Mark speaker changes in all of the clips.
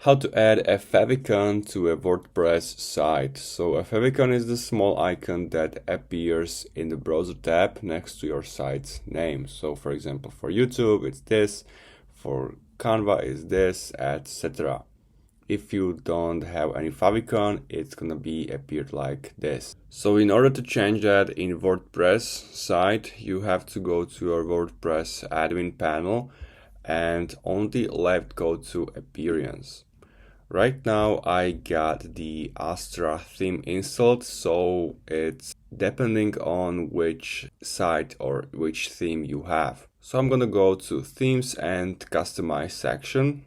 Speaker 1: How to add a favicon to a WordPress site. So a favicon is the small icon that appears in the browser tab next to your site's name. So for example, for YouTube, it's this, for Canva is this, etc. If you don't have any favicon, it's gonna be appeared like this. So in order to change that in WordPress site, you have to go to your WordPress admin panel and on the left go to appearance. Right now I got the Astra theme installed, so it's depending on which site or which theme you have. So I'm gonna go to themes and customize section.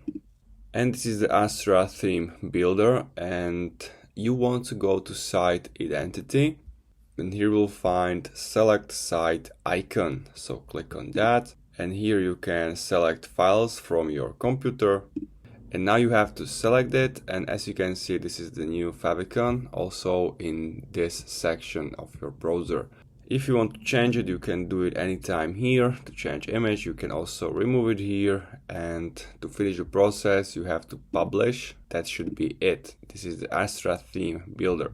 Speaker 1: And this is the Astra theme builder, and you want to go to site identity. And here you'll find select site icon. So click on that. And here you can select files from your computer. And now you have to select it, and as you can see, this is the new favicon also in this section of your browser. If you want to change it, you can do it anytime here. To change image, you can also remove it here, and to finish the process you have to publish. That should be it. This is the Astra theme builder.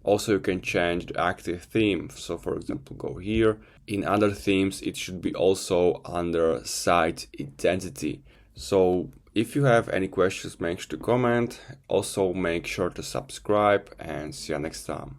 Speaker 1: Also you can change the active theme, so for example go here. In other themes it should be also under site identity. So if you have any questions, make sure to comment. Also make sure to subscribe, and see you next time.